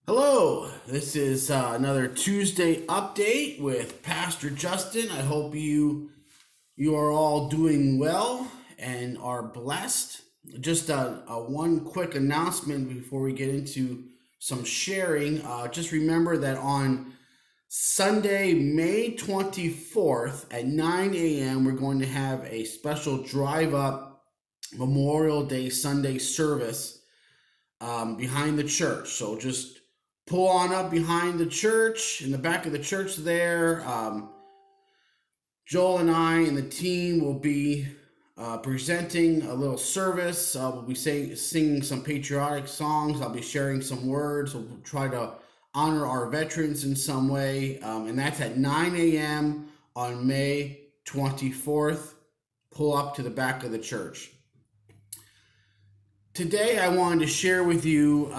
Hello, this is another Tuesday update with Pastor Justin. I hope you are all doing well and are blessed. Just a one quick announcement before we get into some sharing. Just remember that on Sunday, May 24th at 9 a.m., we're going to have a special drive up Memorial Day Sunday service behind the church. So just pull on up behind the church, in the back of the church there. Joel and I and the team will be presenting a little service. We'll be singing some patriotic songs. I'll be sharing some words. We'll try to honor our veterans in some way. And that's at 9 a.m. on May 24th. Pull up to the back of the church. Today, I wanted to share with you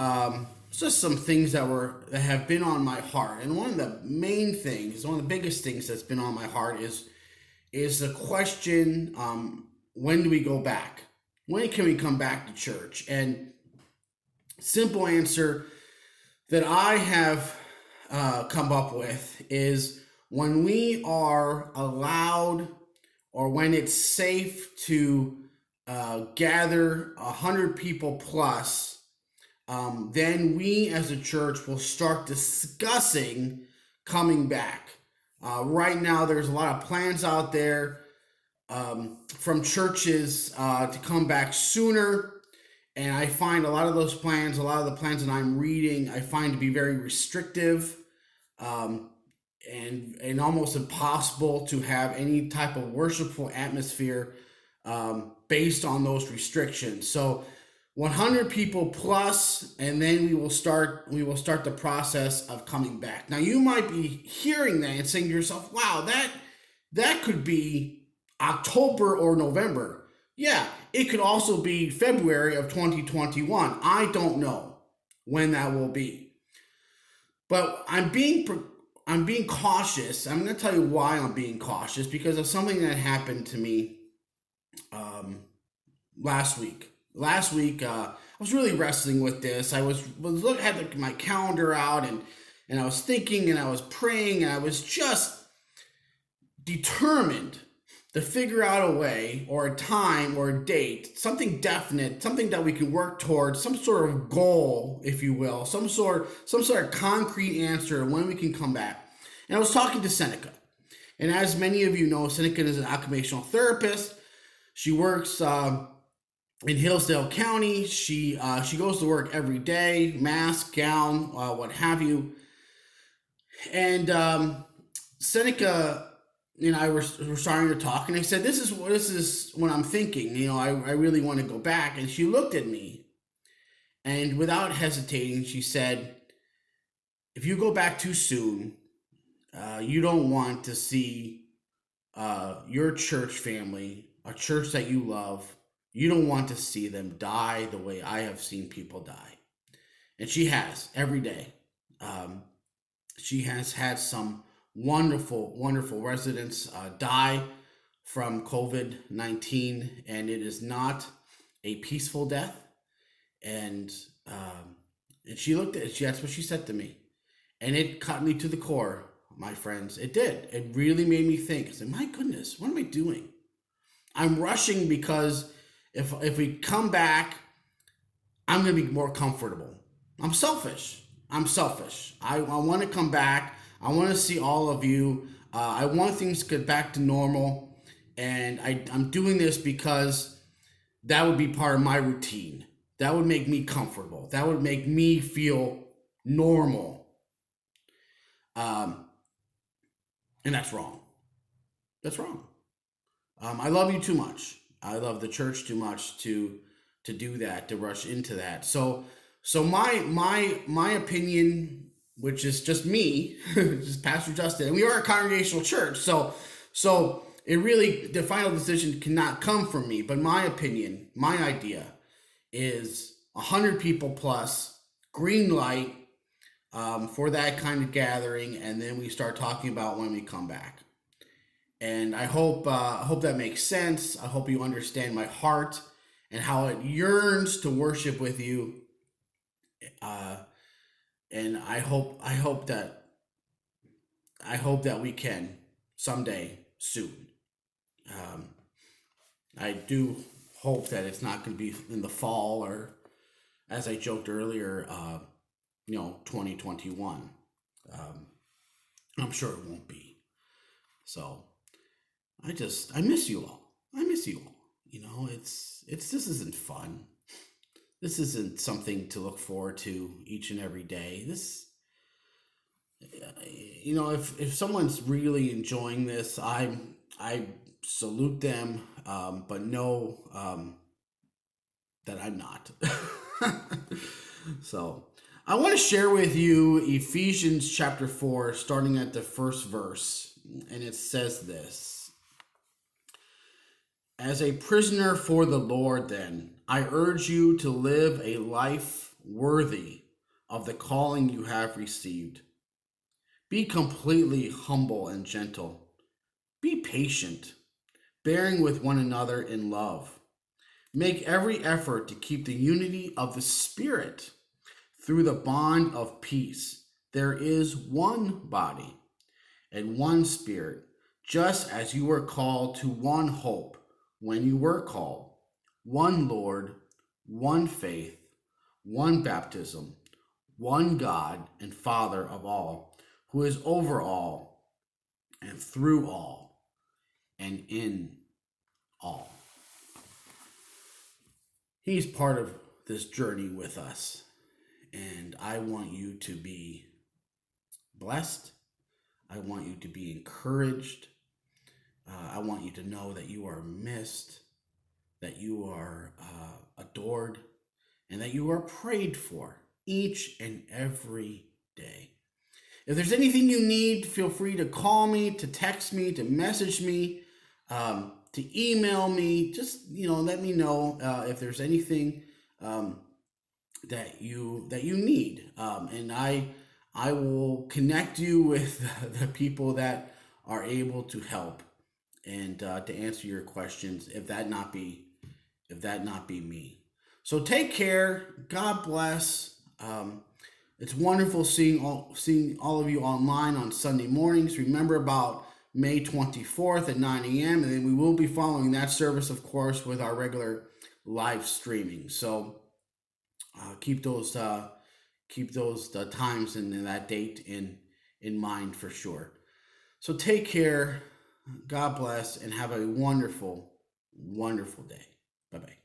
just some things that have been on my heart, and one of the main things, one of the biggest things that's been on my heart is the question: when do we go back? When can we come back to church? And simple answer that I have come up with is when we are allowed, or when it's safe to gather 100 people plus, then we as a church will start discussing coming back. Right now, there's a lot of plans out there from churches to come back sooner. And I find a lot of those plans, a lot of the plans that I'm reading, I find to be very restrictive, um, and almost impossible to have any type of worshipful atmosphere based on those restrictions. So 100 people plus, and then we will start the process of coming back. Now you might be hearing that and saying to yourself, "Wow, that could be October or November." Yeah, it could also be February of 2021. I don't know when that will be, but I'm being cautious. I'm going to tell you why I'm being cautious, because of something that happened to me um, last week. Last week, I was really wrestling with this. I was had my calendar out, and I was thinking, and I was praying, and I was just determined to figure out a way or a time or a date, something definite, something that we can work towards, some sort of goal, if you will, some sort of concrete answer when we can come back. And I was talking to Seneca, and as many of you know, Seneca is an occupational therapist. She works in Hillsdale County. She goes to work every day, mask, gown, what have you. And Seneca and I were starting to talk, and I said, "This is what I'm thinking. I really want to go back." And she looked at me, and without hesitating, she said, "If you go back too soon, you don't want to see your church family, a church that you love. You don't want to see them die the way I have seen people die." And she has every day. Um, she has had some wonderful, wonderful residents die from COVID-19, and it is not a peaceful death. And and she looked at it. That's what she said to me, and it cut me to the core, my friends. It did. It really made me think. I said, "My goodness, what am I doing? I'm rushing because if we come back, I'm going to be more comfortable. I'm selfish. I'm selfish. I want to come back. I want to see all of you. I want things to get back to normal. And I'm doing this because that would be part of my routine. That would make me comfortable. That would make me feel normal." Um, and that's wrong. That's wrong. I love you too much. I love the church too much to do that, to rush into that. So my opinion, which is just me, just Pastor Justin, and we are a congregational church, so it really, the final decision cannot come from me. But my opinion, my idea is 100 people plus, green light for that kind of gathering, and then we start talking about when we come back. And I hope that makes sense. I hope you understand my heart and how it yearns to worship with you. Uh, And I hope that we can someday soon. Um, I do hope that it's not going to be in the fall or, as I joked earlier, 2021. Um, I'm sure it won't be. So I miss you all. I miss you all. This isn't fun. This isn't something to look forward to each and every day. If someone's really enjoying this, I salute them, but know that I'm not. So I want to share with you Ephesians chapter 4, starting at the first verse, and it says this: As a prisoner for the Lord, then, I urge you to live a life worthy of the calling you have received. Be completely humble and gentle. Be patient, bearing with one another in love. Make every effort to keep the unity of the Spirit through the bond of peace. There is one body and one Spirit, just as you were called to one hope when you were called, one Lord, one faith, one baptism, one God and Father of all, who is over all and through all and in all. He's part of this journey with us, and I want you to be blessed. I want you to be encouraged. I want you to know that you are missed, that you are adored, and that you are prayed for each and every day. If there's anything you need, feel free to call me, to text me, to message me, to email me. Just let me know if there's anything that you need, and I will connect you with the people that are able to help and to answer your questions. If that not be me. So take care. God bless. It's wonderful seeing all of you online on Sunday mornings. Remember about May 24th at 9 a.m. And then we will be following that service, of course, with our regular live streaming. So keep those times and that date in mind for sure. So take care. God bless and have a wonderful, wonderful day. Bye bye.